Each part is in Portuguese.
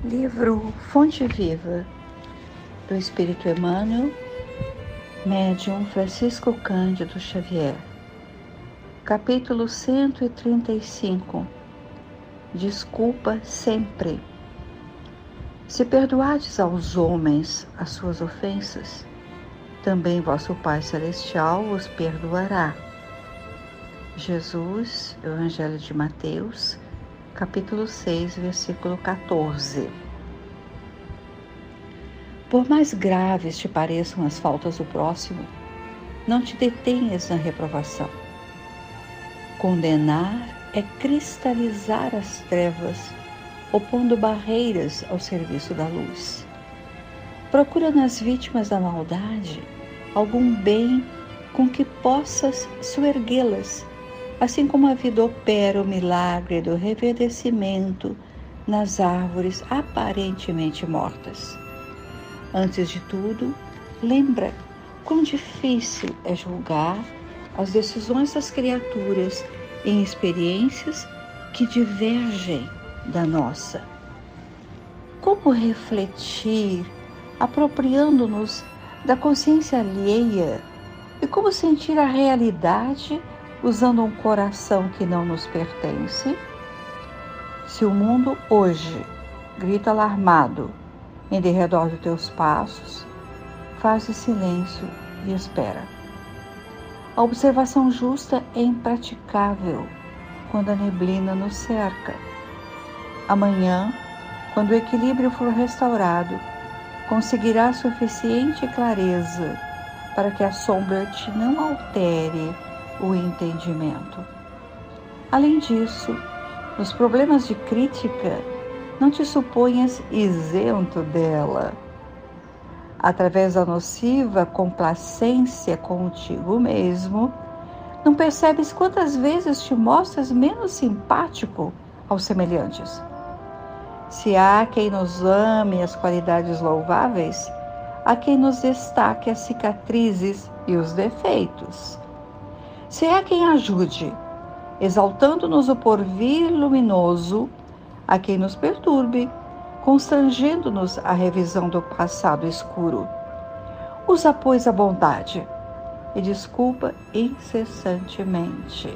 Livro Fonte Viva, do Espírito Emmanuel, Médium Francisco Cândido Xavier. Capítulo 135. Desculpa sempre. Se perdoardes aos homens as suas ofensas, também vosso Pai Celestial os perdoará. Jesus, Evangelho de Mateus, capítulo 6, versículo 14. Por mais graves te pareçam as faltas do próximo, não te detenhas na reprovação. Condenar é cristalizar as trevas, opondo barreiras ao serviço da luz. Procura nas vítimas da maldade algum bem com que possas soerguê-las, assim como a vida opera o milagre do reverdecimento nas árvores aparentemente mortas. Antes de tudo, lembra quão difícil é julgar as decisões das criaturas em experiências que divergem da nossa. Como refletir, apropriando-nos da consciência alheia, e como sentir a realidade usando um coração que não nos pertence? Se o mundo hoje grita alarmado em derredor dos teus passos, faze silêncio e espera. A observação justa é impraticável quando a neblina nos cerca. Amanhã, quando o equilíbrio for restaurado, conseguirás suficiente clareza para que a sombra te não altere o entendimento. Além disso, nos problemas de crítica, não te suponhas isento dela. Através da nociva complacência contigo mesmo, não percebes quantas vezes te mostras menos simpático aos semelhantes. Se há quem nos ame as qualidades louváveis, há quem nos destaque as cicatrizes e os defeitos. Se há quem ajude, exaltando-nos o porvir luminoso, há quem nos perturbe, constrangendo-nos à revisão do passado escuro. Usa, pois, a bondade e desculpa incessantemente.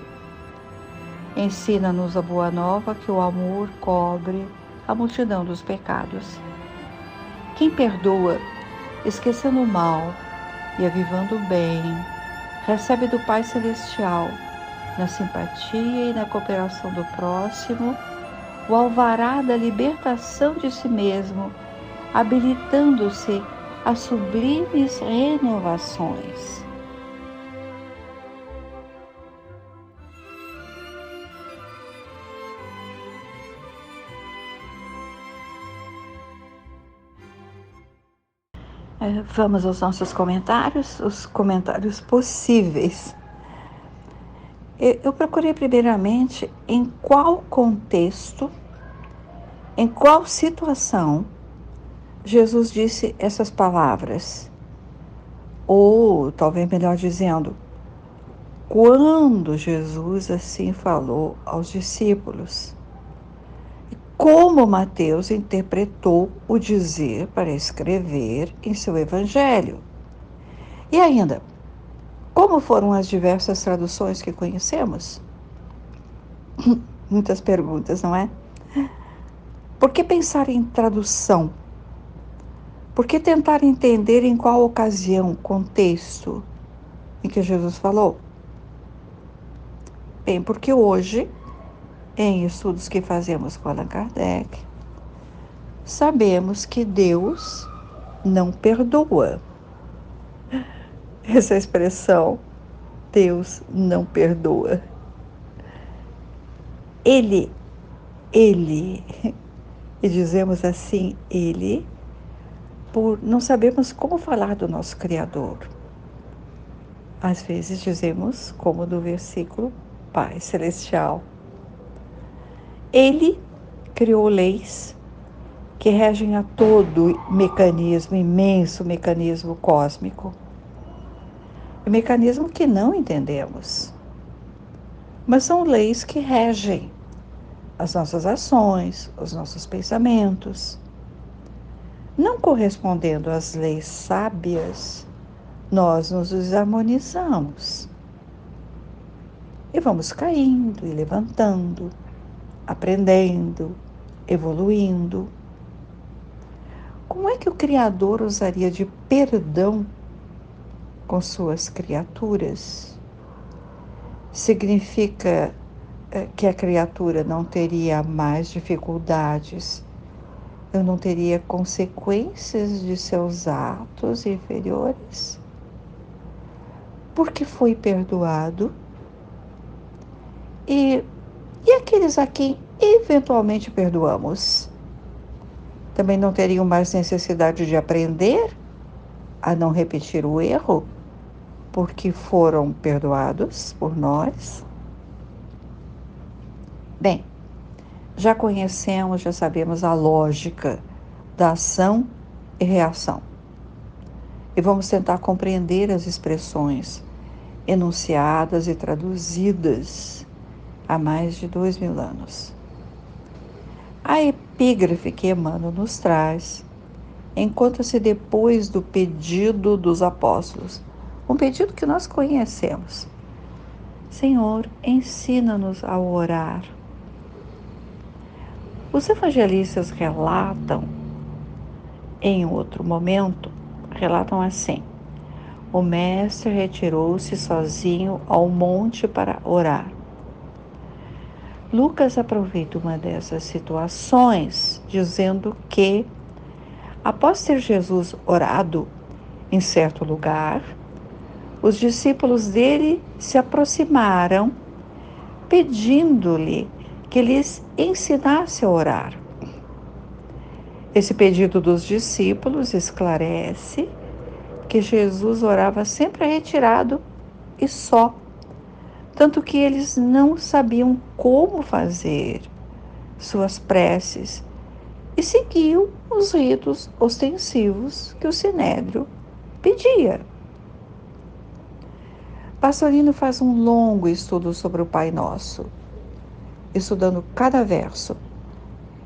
Ensina-nos a boa nova que o amor cobre a multidão dos pecados. Quem perdoa, esquecendo o mal e avivando o bem, recebe do Pai Celestial, na simpatia e na cooperação do próximo, o alvará da libertação de si mesmo, habilitando-se a sublimes renovações. Vamos aos nossos comentários, os comentários possíveis. Eu procurei primeiramente em qual contexto, em qual situação Jesus disse essas palavras. Ou, talvez melhor dizendo, quando Jesus assim falou aos discípulos. Como Mateus interpretou o dizer para escrever em seu evangelho. E ainda, como foram as diversas traduções que conhecemos? Muitas perguntas, não é? Por que pensar em tradução? Por que tentar entender em qual ocasião, contexto em que Jesus falou? Bem, porque hoje, em estudos que fazemos com Allan Kardec, sabemos que Deus não perdoa. Essa expressão, Deus não perdoa. Ele, e dizemos assim, Ele, por não sabermos como falar do nosso Criador. Às vezes dizemos, como do versículo, Pai Celestial. Ele criou leis que regem a todo mecanismo, imenso mecanismo cósmico. Um mecanismo que não entendemos. Mas são leis que regem as nossas ações, os nossos pensamentos. Não correspondendo às leis sábias, nós nos desarmonizamos e vamos caindo e levantando, aprendendo, evoluindo. Como é que o Criador usaria de perdão com suas criaturas? Significa que a criatura não teria mais dificuldades, eu não teria consequências de seus atos inferiores? Porque foi perdoado? E, e aqueles a quem eventualmente perdoamos? Também não teriam mais necessidade de aprender a não repetir o erro, porque foram perdoados por nós? Bem, já conhecemos, já sabemos a lógica da ação e reação. E vamos tentar compreender as expressões enunciadas e traduzidas há mais de 2000 anos. A epígrafe que Emmanuel nos traz encontra-se depois do pedido dos apóstolos, um pedido que nós conhecemos. Senhor, ensina-nos a orar. Os evangelistas relatam, em outro momento, relatam assim: o mestre retirou-se sozinho ao monte para orar. Lucas aproveita uma dessas situações, dizendo que, após ter Jesus orado em certo lugar, os discípulos dele se aproximaram, pedindo-lhe que lhes ensinasse a orar. Esse pedido dos discípulos esclarece que Jesus orava sempre retirado e só, tanto que eles não sabiam como fazer suas preces e seguiam os ritos ostensivos que o Sinédrio pedia. Pastorino faz um longo estudo sobre o Pai Nosso, estudando cada verso,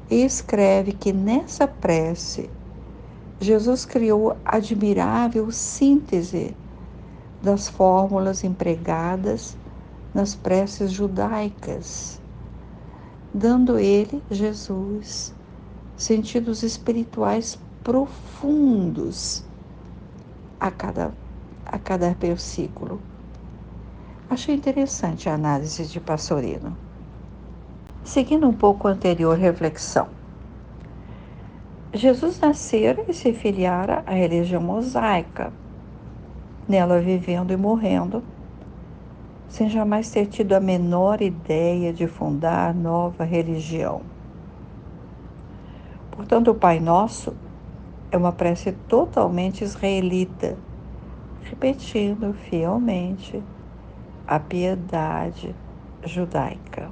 e escreve que nessa prece Jesus criou admirável síntese das fórmulas empregadas nas preces judaicas, dando ele, Jesus, sentidos espirituais profundos a cada versículo. Achei interessante a análise de Pastorino. Seguindo um pouco a anterior reflexão, Jesus nascera e se filiara à religião mosaica, nela vivendo e morrendo, sem jamais ter tido a menor ideia de fundar nova religião. Portanto, o Pai Nosso é uma prece totalmente israelita, repetindo fielmente a piedade judaica.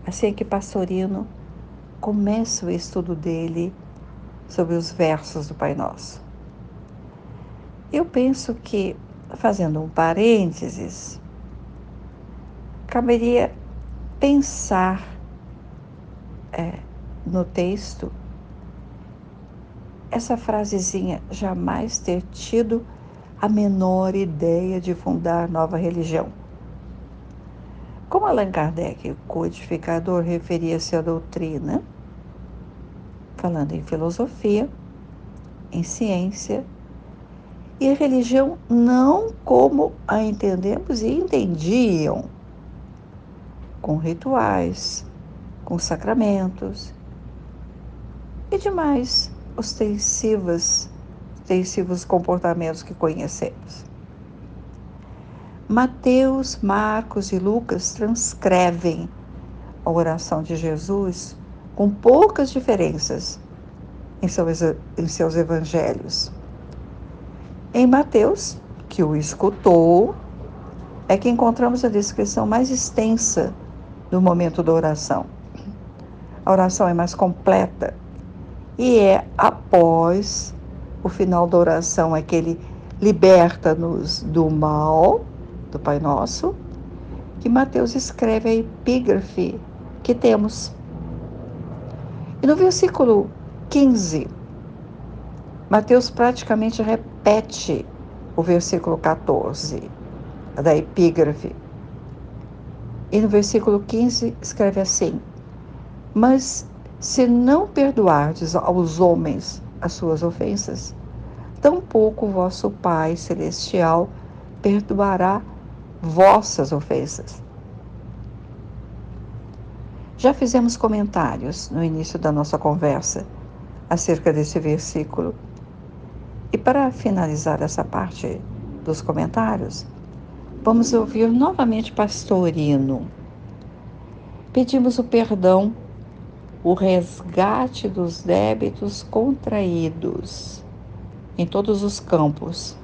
Assim é que Pastorino começa o estudo dele sobre os versos do Pai Nosso. Eu penso que, fazendo um parênteses, caberia pensar no texto essa frasezinha: jamais ter tido a menor ideia de fundar nova religião. Como Allan Kardec, o codificador, referia-se à doutrina, falando em filosofia, em ciência, e a religião não como a entendemos e entendiam, com rituais, com sacramentos e demais ostensivos comportamentos que conhecemos. Mateus, Marcos e Lucas transcrevem a oração de Jesus com poucas diferenças em seus evangelhos. Em Mateus, que o escutou, é que encontramos a descrição mais extensa do momento da oração. A oração é mais completa e é após o final da oração, é que ele liberta-nos do mal, do Pai Nosso, que Mateus escreve a epígrafe que temos. E no versículo 15, Mateus praticamente repete o versículo 14 da epígrafe. E no versículo 15 escreve assim: Mas se não perdoardes aos homens as suas ofensas, tampouco vosso Pai Celestial perdoará vossas ofensas. Já fizemos comentários no início da nossa conversa acerca desse versículo. E para finalizar essa parte dos comentários, vamos ouvir novamente Pastorino. Pedimos o perdão, o resgate dos débitos contraídos em todos os campos,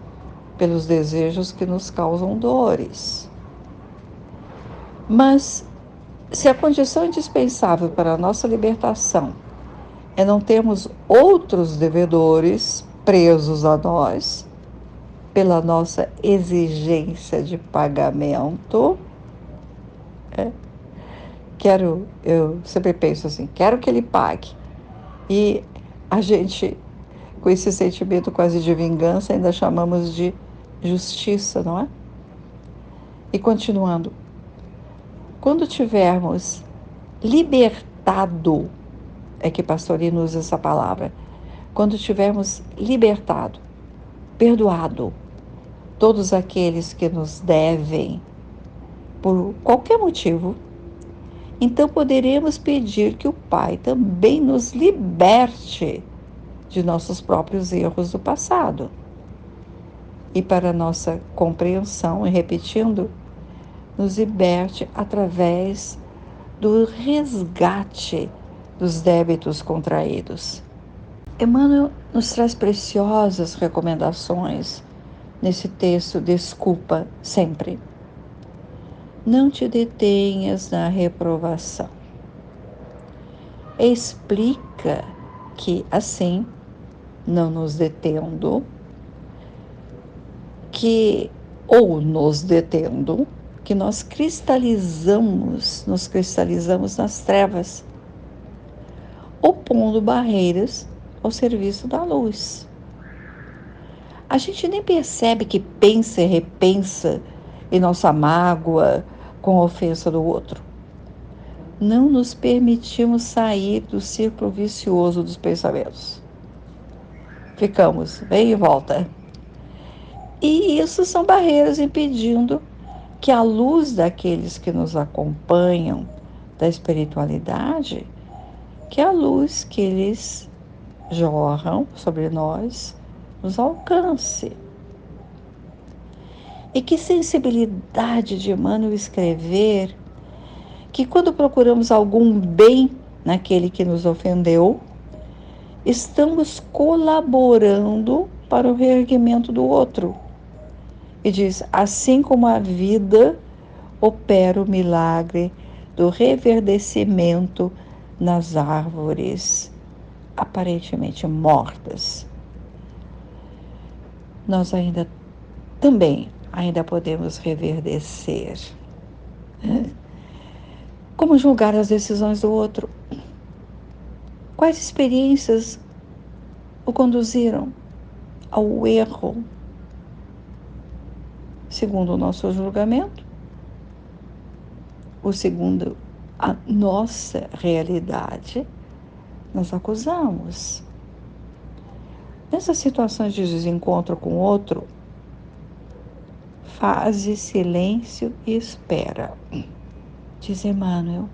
pelos desejos que nos causam dores. Mas, se a condição indispensável para a nossa libertação é não termos outros devedores presos a nós, pela nossa exigência de pagamento, eu sempre penso assim, quero que ele pague. E a gente, com esse sentimento quase de vingança, ainda chamamos de justiça, não é? E continuando, quando tivermos libertado, é que Pastorino usa essa palavra, quando tivermos libertado, perdoado todos aqueles que nos devem por qualquer motivo, então poderemos pedir que o Pai também nos liberte de nossos próprios erros do passado. E para nossa compreensão, e repetindo, nos liberte através do resgate dos débitos contraídos. Emmanuel nos traz preciosas recomendações nesse texto, desculpa sempre. Não te detenhas na reprovação. Explica que, assim, não nos detendo, ou nos detendo, que nos cristalizamos nas trevas, opondo barreiras ao serviço da luz. A gente nem percebe que pensa e repensa em nossa mágoa com a ofensa do outro. Não nos permitimos sair do círculo vicioso dos pensamentos. Ficamos bem em volta. E isso são barreiras impedindo que a luz daqueles que nos acompanham da espiritualidade, que a luz que eles jorram sobre nós, nos alcance. E que sensibilidade de Emmanuel escrever que quando procuramos algum bem naquele que nos ofendeu, estamos colaborando para o reerguimento do outro. E diz, assim como a vida opera o milagre do reverdecimento nas árvores aparentemente mortas, nós ainda podemos reverdecer. Como julgar as decisões do outro? Quais experiências o conduziram ao erro, segundo o nosso julgamento, ou segundo a nossa realidade, nós acusamos. Nessas situações de desencontro com o outro, faze silêncio e espera, diz Emmanuel.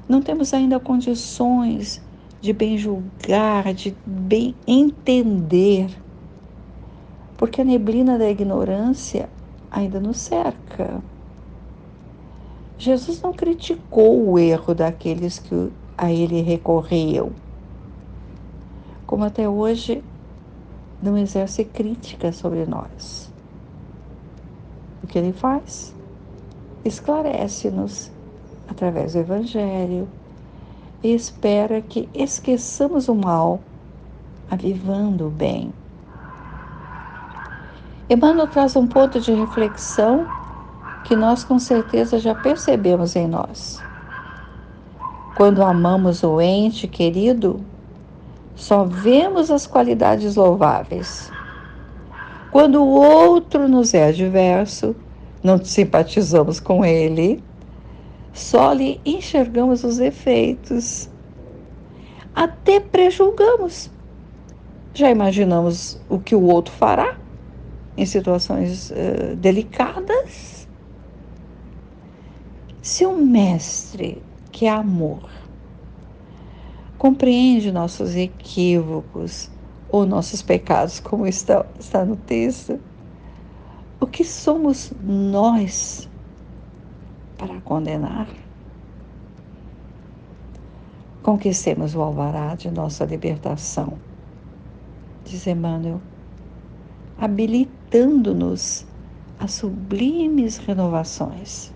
Não temos ainda condições de bem julgar, de bem entender, porque a neblina da ignorância ainda nos cerca. Jesus não criticou o erro daqueles que a ele recorriam, como até hoje não exerce crítica sobre nós. O que ele faz? Esclarece-nos através do Evangelho e espera que esqueçamos o mal, avivando o bem. Emmanuel traz um ponto de reflexão que nós com certeza já percebemos em nós. Quando amamos o ente querido, Só vemos as qualidades louváveis. Quando o outro nos é adverso, não simpatizamos com ele, só lhe enxergamos os defeitos. Até prejulgamos. Já imaginamos o que o outro fará em situações delicadas? Se o mestre, que é amor, compreende nossos equívocos ou nossos pecados, como está no texto, o que somos nós para condenar? Conquistemos o alvará de nossa libertação, diz Emmanuel, habilitando-nos a sublimes renovações.